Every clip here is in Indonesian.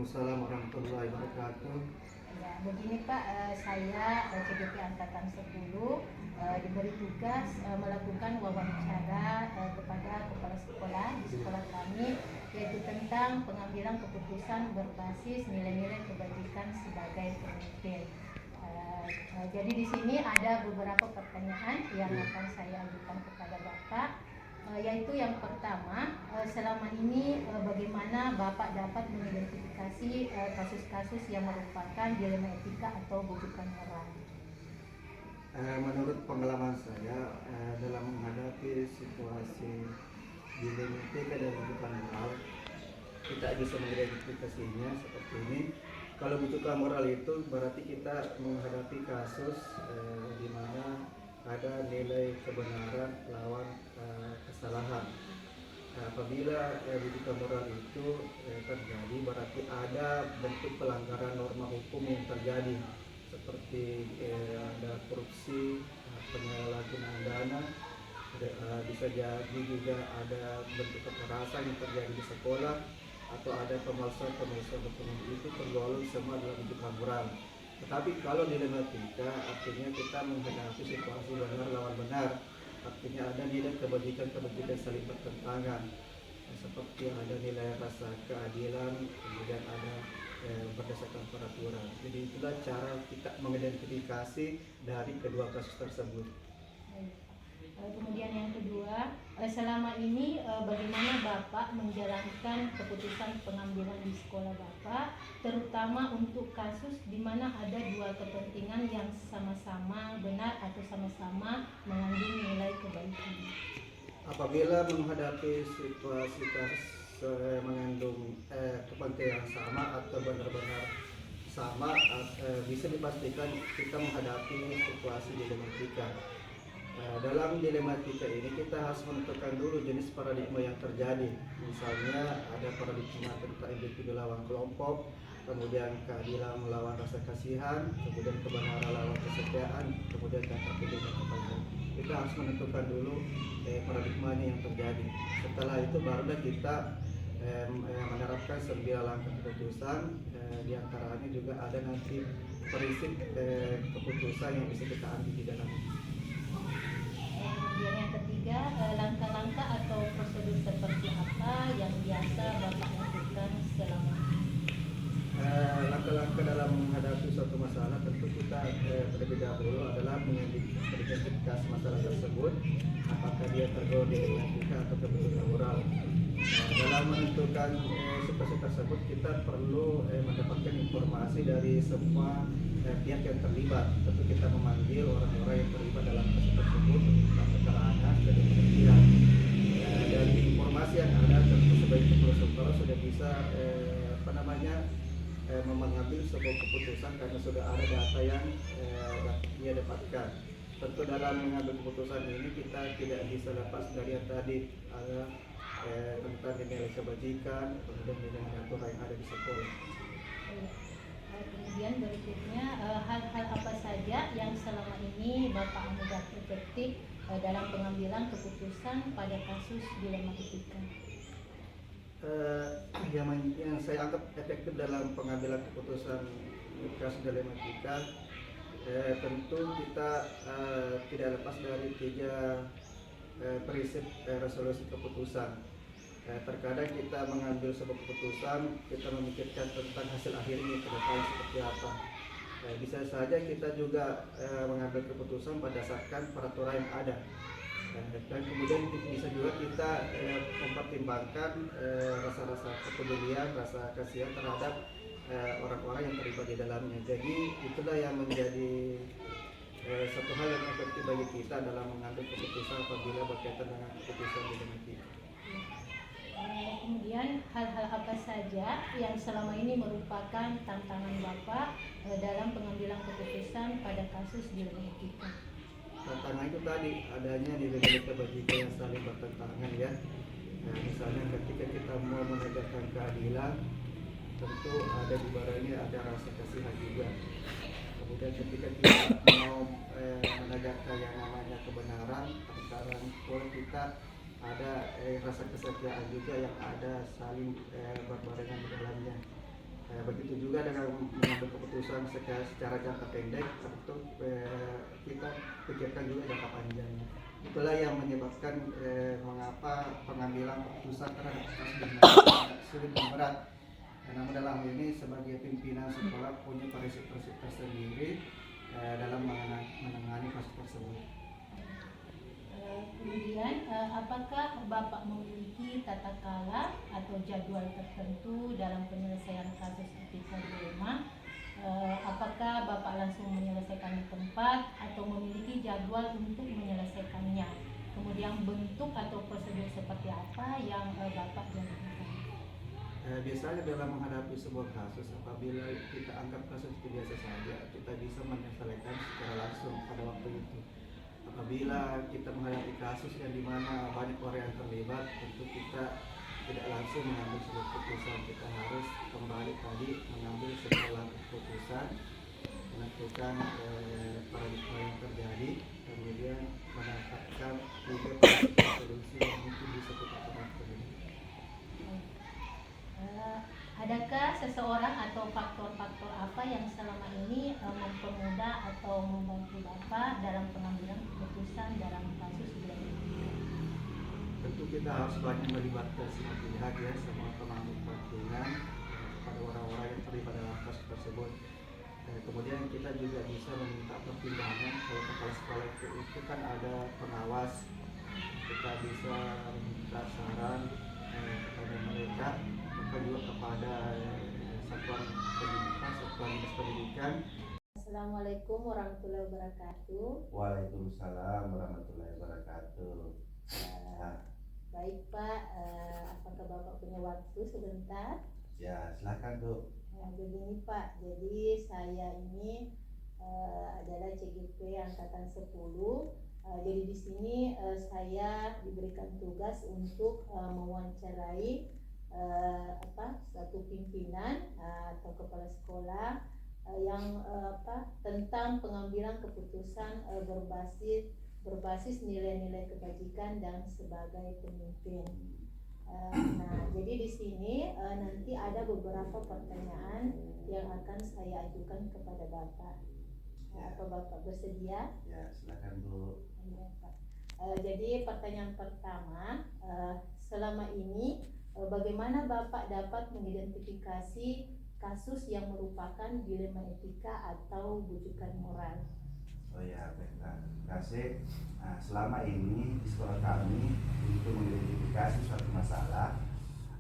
Waalaikumsalam warahmatullahi wabarakatuh. Ya, begini Pak, saya CGP Angkatan 10 diberi tugas melakukan wawancara kepada kepala sekolah di sekolah kami, yaitu tentang pengambilan keputusan berbasis nilai-nilai kebajikan sebagai pemimpin. Jadi di sini ada beberapa pertanyaan yang akan saya ajukan kepada Bapak. Yaitu yang pertama, selama ini bagaimana Bapak dapat mengidentifikasi kasus-kasus yang merupakan dilema etika atau bujukan moral? Menurut pengalaman saya dalam menghadapi situasi dilema etika dan bujukan moral, kita bisa mengidentifikasinya seperti ini. Kalau bujukan moral itu berarti kita menghadapi kasus di mana ada nilai kebenaran lawan kesalahan. Apabila bujukan moral itu terjadi, berarti ada bentuk pelanggaran norma hukum yang terjadi, seperti ada korupsi, penyalahgunaan dana, bisa jadi juga ada bentuk kekerasan yang terjadi di sekolah, atau ada pemalsuan dokumen. Itu tergolong semua dalam bujukan moral. Tetapi kalau dilematika, artinya kita menghadapi situasi benar lawan benar, artinya ada nilai kebajikan saling bertentangan, seperti ada nilai rasa keadilan, kemudian ada berdasarkan peraturan. Jadi itulah cara kita mengidentifikasi dari kedua kasus tersebut. Kemudian yang kedua, selama ini bagaimana Bapak menjalankan keputusan pengambilan di sekolah Bapak, terutama untuk kasus di mana ada dua kepentingan yang sama-sama benar atau sama-sama mengandung nilai kebaikan? Apabila menghadapi situasi kasus mengandung kepentingan sama atau benar-benar sama, bisa dipastikan kita menghadapi situasi dilematika. Dalam dilematika ini kita harus menentukan dulu jenis paradigma yang terjadi. Misalnya ada paradigma tentang individu lawan kelompok, kemudian keadilan melawan rasa kasihan, kemudian kebenaran lawan kesetiaan, kemudian jangka pendek dan panjang. Kita harus menentukan dulu paradigmanya yang terjadi. Setelah itu barulah kita menerapkan 9 langkah keputusan. Di antaranya juga ada nanti prinsip keputusan yang bisa kita ambil di dalamnya. Kemudian yang ketiga, langkah-langkah atau prosedur seperti apa yang biasa Bapak lakukan selama ini? Langkah-langkah dalam menghadapi suatu masalah, tentu kita terlebih dahulu adalah mengidentifikasi masalah tersebut, apakah dia tergolong dilematika atau kebutuhan moral. Dalam menentukan situasi tersebut, kita perlu mendapatkan informasi dari semua pihak yang terlibat. Tentu kita memanggil orang-orang yang terlibat dalam kasus tersebut, meminta keterangan dari penelitian. Dari informasi yang ada, tentu sebaiknya kalau sudah bisa mengambil sebuah keputusan karena sudah ada data yang dia dapatkan. Tentu dalam mengambil keputusan ini kita tidak bisa lepas dari yang tadi ada tentang nilai kebajikan, kemudian nilai aturan yang ada di sekolah. Kemudian berikutnya, hal-hal apa saja yang selama ini Bapak anggap efektif dalam pengambilan keputusan pada kasus dilema etika? Yang saya anggap efektif dalam pengambilan keputusan kasus dilema etika, tentu kita tidak lepas dari 3 prinsip resolusi keputusan. Terkadang kita mengambil sebuah keputusan, kita memikirkan tentang hasil akhirnya ke depan seperti apa. Bisa saja kita juga mengambil keputusan berdasarkan peraturan yang ada. Dan kemudian bisa juga kita mempertimbangkan rasa-rasa kepedulian, rasa kasihan terhadap orang-orang yang terlibat di dalamnya. Jadi itulah yang menjadi satu hal yang efektif bagi kita dalam mengambil keputusan apabila berkaitan dengan keputusan dilematika. Kemudian hal-hal apa saja yang selama ini merupakan tantangan Bapak dalam pengambilan keputusan pada kasus dilema etika? Tantangan itu tadi adanya nilai-nilai kebajikan yang saling bertentangan ya. Misalnya ketika kita mau menegakkan keadilan, tentu ada di barangnya ada rasa kasihan juga. Kemudian ketika kita mau menegakkan yang namanya kebenaran, antara kita ada rasa kesetiaan juga yang ada saling berbarengan di dalamnya. Begitu juga dengan mengambil keputusan secara jangka pendek, tentu kita pikirkan juga jangka panjang. Itulah yang menyebabkan mengapa pengambilan keputusan terhadap kasus ini sulit dan berat. Namun dalam hal ini sebagai pimpinan sekolah punya prinsip-prinsip tersendiri dalam menangani kasus tersebut. Kemudian apakah Bapak memiliki tata cara atau jadwal tertentu dalam penyelesaian kasus etika dilema? Apakah Bapak langsung menyelesaikan di tempat atau memiliki jadwal untuk menyelesaikannya? Kemudian bentuk atau prosedur seperti apa yang Bapak lakukan? Biasanya dalam menghadapi sebuah kasus, apabila kita anggap kasus itu biasa saja, kita bisa menyelesaikan secara langsung pada waktu itu. Apabila kita menghadapi kasus yang dimana banyak orang yang terlibat, tentu kita tidak langsung mengambil sebuah keputusan. Kita harus kembali tadi mengambil sebuah keputusan, menentukan paradigma yang terjadi, kemudian menetapkan tiga solusi yang mungkin bisa kita terapkan. Adakah seseorang atau faktor-faktor apa yang selama ini mempermudah atau membantu Bapak dalam pengambilan keputusan dalam kasus ini? Tentu kita harus banyak melibatkan semua pihak ya, semua pemangku kepentingan pada orang-orang yang terlibat dalam kasus tersebut. Kemudian kita juga bisa meminta pertimbangan kalau kepala sekolah itu kan ada pengawas, kita bisa meminta saran kepada mereka, maka juga kepada satuan pendidikan, satuan dinas pendidikan. Assalamualaikum warahmatullahi wabarakatuh. Waalaikumsalam warahmatullahi wabarakatuh. Baik Pak, apakah Bapak punya waktu sebentar? Ya, silakan Bu. Begini Pak, jadi saya ini adalah CGP Angkatan 10. Jadi di sini saya diberikan tugas untuk mewawancarai satu pimpinan atau kepala sekolah yang tentang pengambilan keputusan berbasis nilai-nilai kebajikan dan sebagai pemimpin. Nah, jadi di sini nanti ada beberapa pertanyaan yang akan saya ajukan kepada Bapak. Apa Bapak bersedia? Ya, silakan Bu. Ya, Pak. Jadi pertanyaan pertama, selama ini bagaimana Bapak dapat mengidentifikasi kasus yang merupakan dilema etika atau bujukan moral? Oh ya, baiklah. Terima kasih. Nah, selama ini di sekolah kami untuk mengidentifikasi suatu masalah,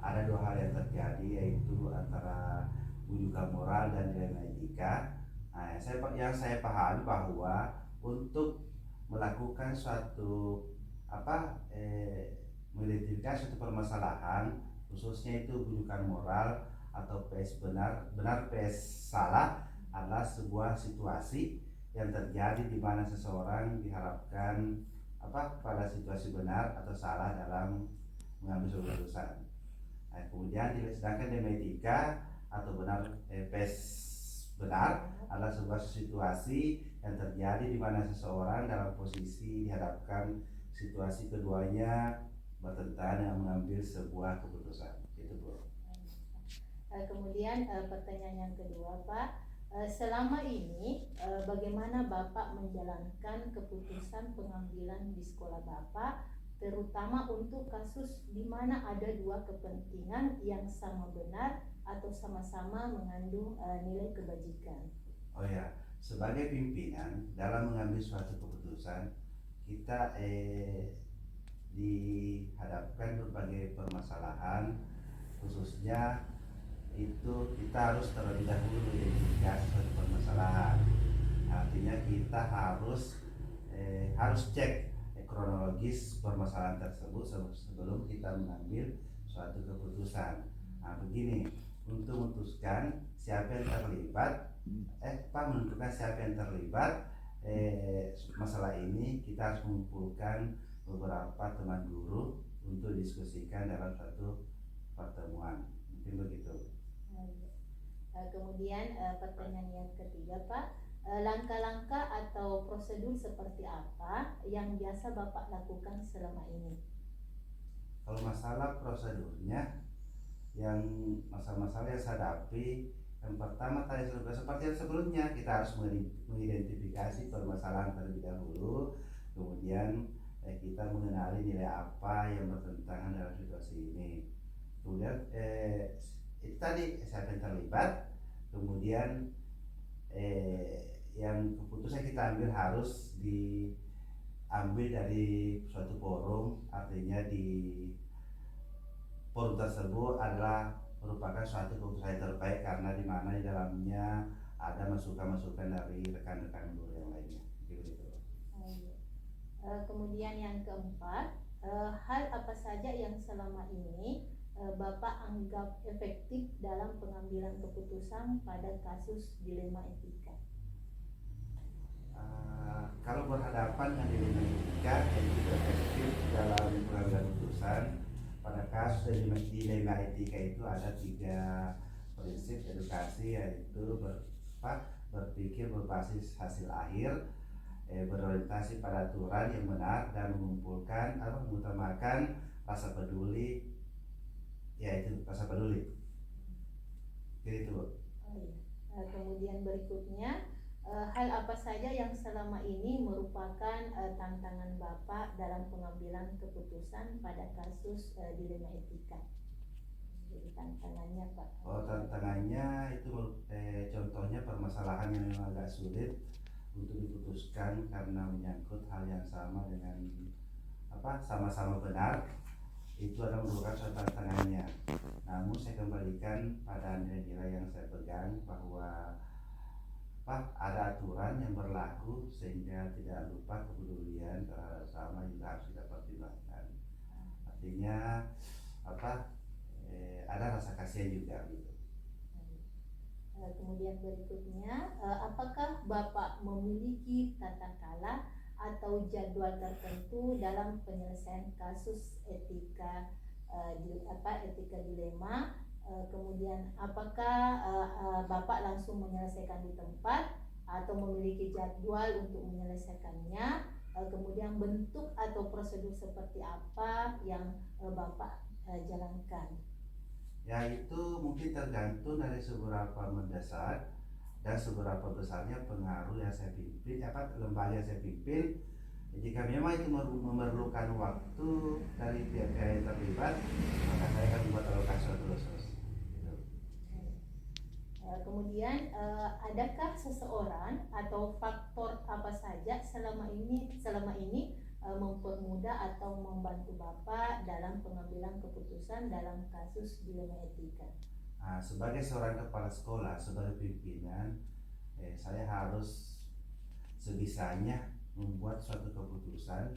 ada dua hal yang terjadi, yaitu antara bujukan moral dan dilema etika. Nah, yang saya pahami bahwa untuk melakukan suatu mengidentifikasi suatu permasalahan, khususnya itu bujukan moral atau PS benar PS salah, adalah sebuah situasi yang terjadi di mana seseorang diharapkan pada situasi benar atau salah dalam mengambil sebuah keputusan. Nah, kemudian sedangkan dilema etika atau PS benar adalah sebuah situasi yang terjadi di mana seseorang dalam posisi dihadapkan situasi keduanya bertentangan dengan mengambil sebuah keputusan. Itu Bu. Kemudian pertanyaan yang kedua Pak, selama ini bagaimana Bapak menjalankan keputusan pengambilan di sekolah Bapak, terutama untuk kasus di mana ada dua kepentingan yang sama benar atau sama-sama mengandung nilai kebajikan? Oh ya, sebagai pimpinan dalam mengambil suatu keputusan, kita dihadapkan berbagai permasalahan, khususnya itu kita harus terlebih dahulu mengidentifikasi suatu permasalahan. Artinya kita harus cek kronologis permasalahan tersebut sebelum kita mengambil suatu keputusan. Nah, begini, untuk memutuskan siapa yang terlibat, menentukan siapa yang terlibat masalah ini, kita harus mengumpulkan beberapa teman guru untuk diskusikan dalam satu pertemuan. Mungkin begitu. Kemudian pertanyaan yang ketiga Pak, langkah-langkah atau prosedur seperti apa yang biasa Bapak lakukan selama ini? Kalau masalah prosedurnya, yang masalah-masalah yang saya hadapi Yang pertama tadi seperti yang sebelumnya, kita harus mengidentifikasi permasalahan terlebih dahulu, kemudian kita mengenali nilai apa yang bertentangan dalam situasi ini. Kemudian itu tadi siapa yang terlibat, kemudian yang keputusan kita ambil harus diambil dari suatu forum, artinya di forum tersebut adalah merupakan suatu keputusan yang terbaik karena di mana di dalamnya ada masukan-masukan dari rekan-rekan guru yang lainnya. Begitu. Kemudian yang keempat, hal apa saja yang selama ini Bapak anggap efektif dalam pengambilan keputusan pada kasus dilema etika? Kalau berhadapan dengan dilema etika yang juga efektif dalam pengambilan keputusan pada kasus dilema etika itu ada 3 prinsip edukasi, yaitu berpikir berbasis hasil akhir, berorientasi pada aturan yang benar, dan mengutamakan rasa peduli, yaitu rasa peduli. Gitu. Kemudian berikutnya, hal apa saja yang selama ini merupakan tantangan Bapak dalam pengambilan keputusan pada kasus dilema etika? Jadi tantangannya Pak. Tantangannya itu contohnya permasalahan yang memang agak sulit untuk diputuskan karena menyangkut hal yang sama dengan sama-sama benar, itu adalah merupakan suatu tantangannya. Namun saya kembalikan pada nilai-nilai yang saya pegang bahwa ada aturan yang berlaku sehingga tidak lupa kepedulian terhadap sama juga harus kita pertimbangkan. Artinya ada rasa kasihan juga gitu. Kemudian berikutnya, apakah Bapak memiliki tata cara atau jadwal tertentu dalam penyelesaian kasus etika etika dilema? Kemudian apakah Bapak langsung menyelesaikan di tempat atau memiliki jadwal untuk menyelesaikannya? Kemudian bentuk atau prosedur seperti apa yang Bapak jalankan? Ya, itu mungkin tergantung dari seberapa mendesak dan seberapa besarnya pengaruh yang saya pimpin, lembaga yang saya pimpin. Jika memang itu memerlukan waktu dari pihak-pihak yang terlibat, maka saya akan membuat alokasi khusus. Kemudian adakah seseorang atau faktor apa saja selama ini mempermudah atau membantu Bapak dalam pengambilan keputusan dalam kasus dilema etika? Sebagai seorang kepala sekolah, sebagai pimpinan, saya harus sebisanya membuat suatu keputusan,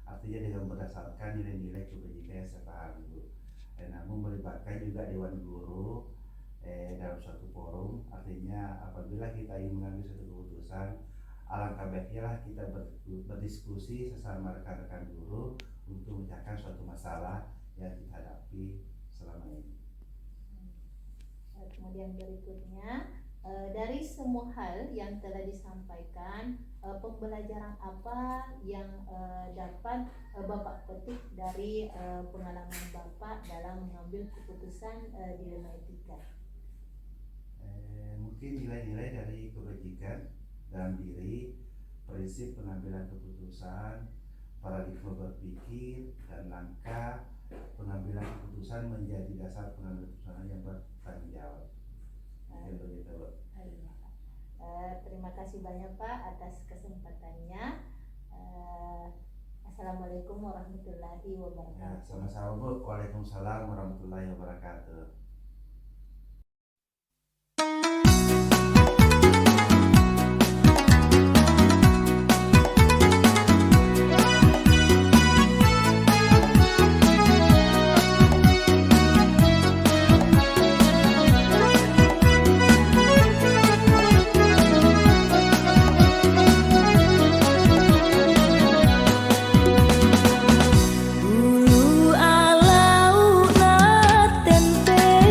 artinya dengan berdasarkan nilai-nilai kebajikan yang saya pahami. Namun melibatkan juga Dewan Guru dalam suatu forum, artinya apabila kita ingin mengambil suatu keputusan, alangkah baiknya lah kita berdiskusi sesama rekan-rekan guru untuk memecahkan suatu masalah yang kita hadapi selama ini. Kemudian berikutnya, dari semua hal yang telah disampaikan, pembelajaran apa yang dapat Bapak petik dari pengalaman Bapak dalam mengambil keputusan dilema etika? Mungkin nilai-nilai dari kebajikan dalam diri, prinsip pengambilan keputusan, paradigma berpikir, dan langkah pengambilan keputusan menjadi dasar pengambilan keputusan yang bertanggung jawab. Terima kasih banyak Pak atas kesempatannya. Assalamualaikum warahmatullahi wabarakatuh. Sama-sama Bu. Waalaikumsalam warahmatullahi wabarakatuh. Ulu alau na tempe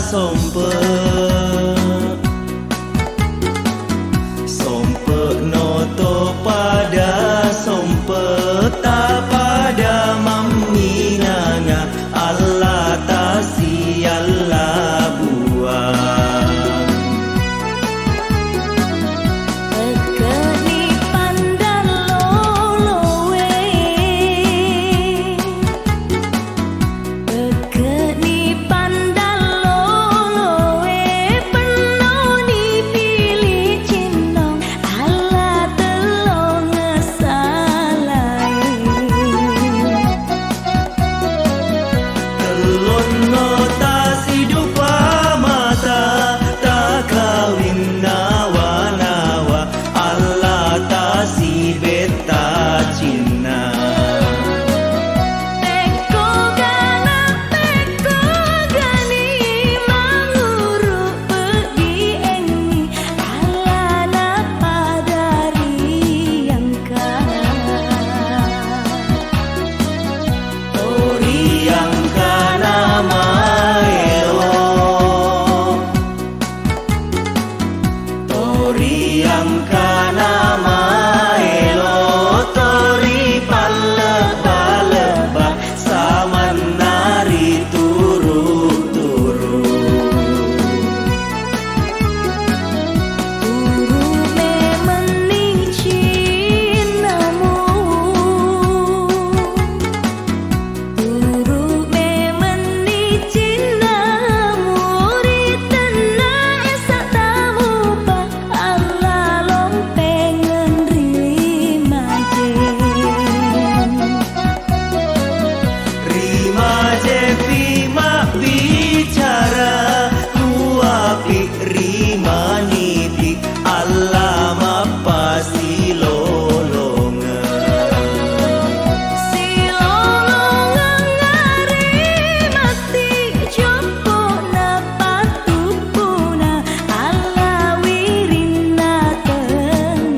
sompet